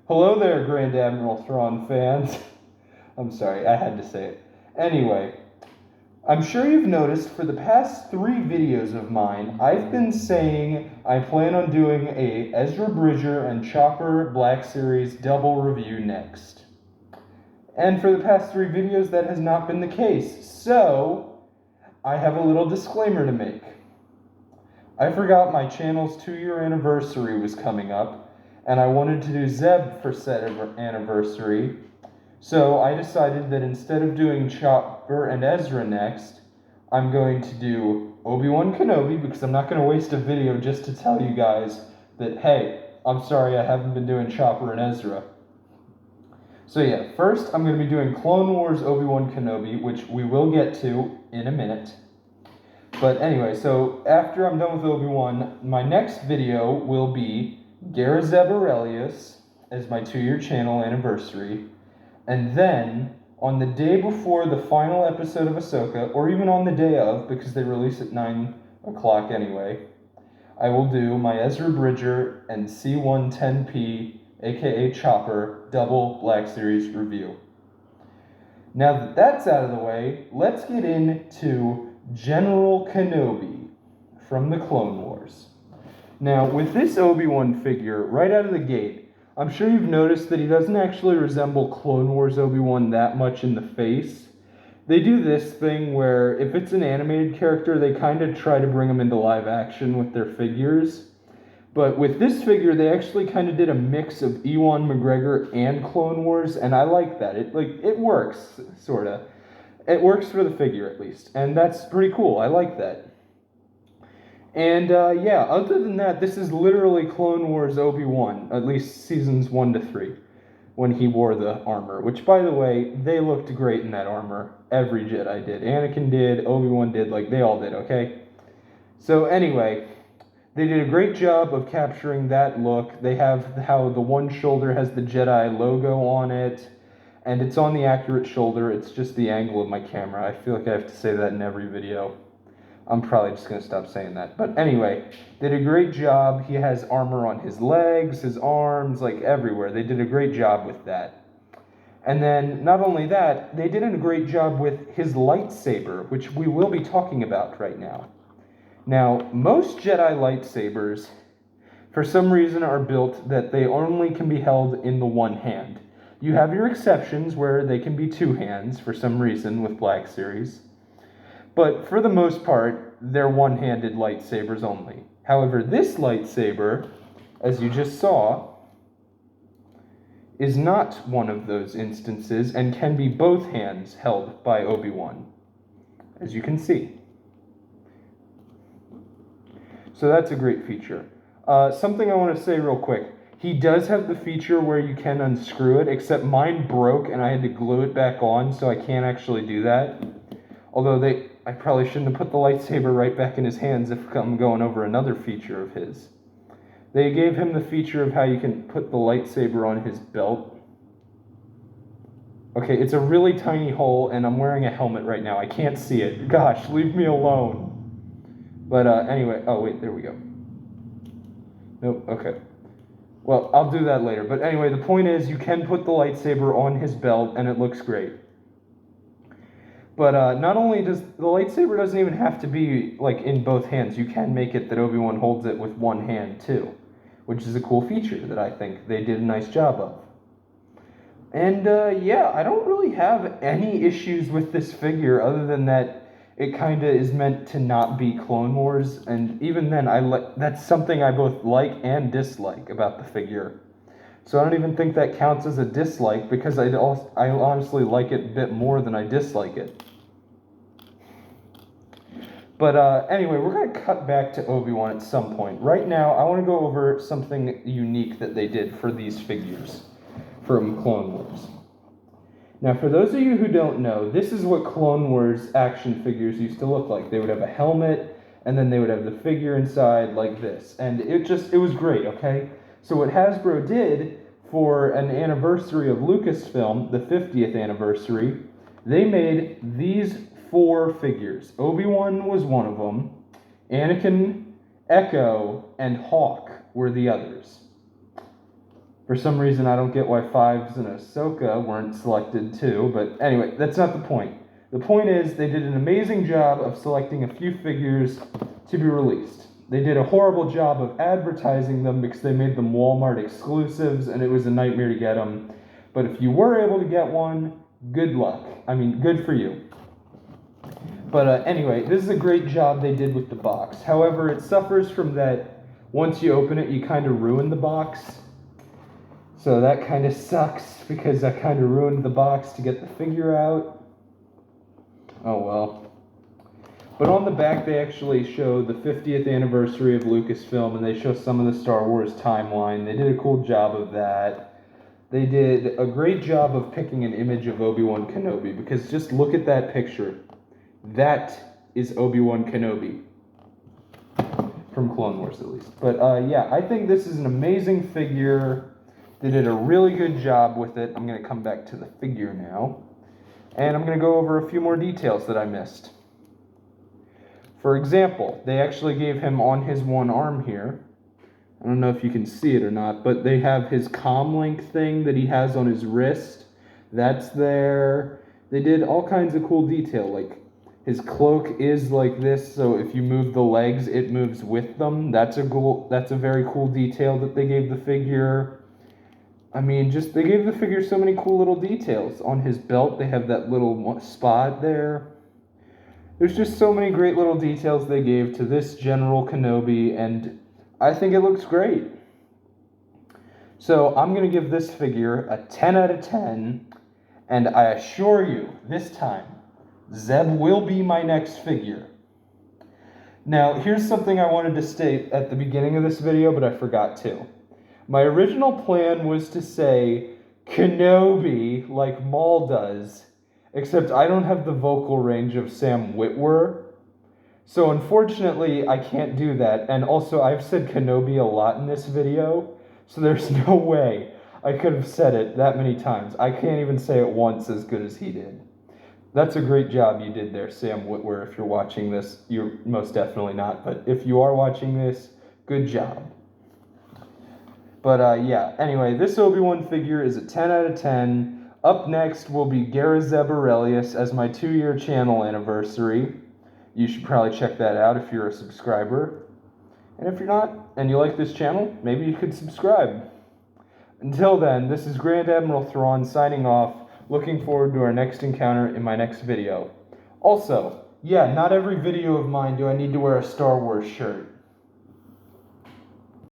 Hello there, Grand Admiral Thrawn fans. I'm sorry, I had to say it. Anyway, I'm sure you've noticed for the past 3 videos of mine, I've been saying I plan on doing a Ezra Bridger and Chopper Black Series double review next. And for the past 3 videos, that has not been the case. So, I have a little disclaimer to make. I forgot my channel's 2-year anniversary was coming up, and I wanted to do Zeb for said anniversary, so I decided that instead of doing Chopper and Ezra next, I'm going to do Obi-Wan Kenobi, because I'm not going to waste a video just to tell you guys that, hey, I'm sorry I haven't been doing Chopper and Ezra. So yeah, first I'm going to be doing Clone Wars Obi-Wan Kenobi, which we will get to in a minute. But anyway, so after I'm done with Obi-Wan, my next video will be Zeb Aurelius as my 2-year channel anniversary. And then, on the day before the final episode of Ahsoka, or even on the day of, because they release at 9 o'clock anyway, I will do my Ezra Bridger and C110P, aka Chopper, double Black Series review. Now that that's out of the way, let's get into General Kenobi from the Clone Wars. Now, with this Obi-Wan figure, right out of the gate, I'm sure you've noticed that he doesn't actually resemble Clone Wars Obi-Wan that much in the face. They do this thing where, if it's an animated character, they kind of try to bring him into live action with their figures. But with this figure, they actually kind of did a mix of Ewan McGregor and Clone Wars, and I like that. It works, sort of. It works for the figure, at least, and that's pretty cool. I like that. And, yeah, other than that, this is literally Clone Wars Obi-Wan, at least seasons 1 to 3, when he wore the armor, which, by the way, they looked great in that armor. Every Jedi did. Anakin did, Obi-Wan did, they all did, okay? So, anyway, they did a great job of capturing that look. They have how the one shoulder has the Jedi logo on it, and it's on the accurate shoulder. It's just the angle of my camera. I feel like I have to say that in every video. I'm probably just going to stop saying that. But anyway, they did a great job. He has armor on his legs, his arms, everywhere. They did a great job with that. And then, not only that, they did a great job with his lightsaber, which we will be talking about right now. Now, most Jedi lightsabers, for some reason, are built that they only can be held in the one hand. You have your exceptions where they can be 2 hands, for some reason, with Black Series. But for the most part, they're one-handed lightsabers only. However, this lightsaber, as you just saw, is not one of those instances and can be both hands held by Obi-Wan, as you can see. So that's a great feature. Something I want to say real quick. He does have the feature where you can unscrew it, except mine broke and I had to glue it back on, so I can't actually do that. Although I probably shouldn't have put the lightsaber right back in his hands if I'm going over another feature of his. They gave him the feature of how you can put the lightsaber on his belt. Okay, it's a really tiny hole, and I'm wearing a helmet right now. I can't see it. Gosh, leave me alone. But anyway, oh wait, there we go. Nope, okay. Well, I'll do that later. But anyway, the point is you can put the lightsaber on his belt, and it looks great. But not only does the lightsaber doesn't even have to be in both hands. You can make it that Obi-Wan holds it with one hand too, which is a cool feature that I think they did a nice job of. And yeah, I don't really have any issues with this figure other than that it kind of is meant to not be Clone Wars, and even then, that's something I both like and dislike about the figure. So I don't even think that counts as a dislike, because I honestly like it a bit more than I dislike it. But anyway, we're going to cut back to Obi-Wan at some point. Right now, I want to go over something unique that they did for these figures from Clone Wars. Now, for those of you who don't know, this is what Clone Wars action figures used to look like. They would have a helmet, and then they would have the figure inside like this. And it was great, okay? So what Hasbro did for an anniversary of Lucasfilm, the 50th anniversary, they made these 4 figures. Obi-Wan was one of them. Anakin, Echo, and Hawk were the others. For some reason, I don't get why Fives and Ahsoka weren't selected too, but anyway, that's not the point. The point is, they did an amazing job of selecting a few figures to be released. They did a horrible job of advertising them because they made them Walmart exclusives, and it was a nightmare to get them. But if you were able to get one, good luck. I mean, good for you. But anyway, this is a great job they did with the box. However, it suffers from that, once you open it, you kind of ruin the box. So that kind of sucks, because I kind of ruined the box to get the figure out. Oh well. But on the back, they actually show the 50th anniversary of Lucasfilm, and they show some of the Star Wars timeline. They did a cool job of that. They did a great job of picking an image of Obi-Wan Kenobi, because just look at that picture. That is Obi-Wan Kenobi. From Clone Wars, at least. But yeah, I think this is an amazing figure. They did a really good job with it. I'm going to come back to the figure now. And I'm going to go over a few more details that I missed. For example, they actually gave him on his one arm here. I don't know if you can see it or not, but they have his comlink thing that he has on his wrist. That's there. They did all kinds of cool detail, like his cloak is like this, so if you move the legs, it moves with them. That's a very cool detail that they gave the figure. I mean, they gave the figure so many cool little details. On his belt, they have that little spot there. There's just so many great little details they gave to this General Kenobi, and I think it looks great. So I'm going to give this figure a 10 out of 10, and I assure you, this time, Zeb will be my next figure. Now, here's something I wanted to state at the beginning of this video, but I forgot to. My original plan was to say Kenobi like Maul does, except I don't have the vocal range of Sam Witwer. So unfortunately, I can't do that. And also, I've said Kenobi a lot in this video, so there's no way I could have said it that many times. I can't even say it once as good as he did. That's a great job you did there, Sam Witwer. If you're watching this, you're most definitely not. But if you are watching this, good job. But yeah, anyway, this Obi-Wan figure is a 10 out of 10. Up next will be Garazeb Aurelius as my 2-year channel anniversary. You should probably check that out if you're a subscriber. And if you're not, and you like this channel, maybe you could subscribe. Until then, this is Grand Admiral Thrawn signing off. Looking forward to our next encounter in my next video. Also, yeah, not every video of mine do I need to wear a Star Wars shirt.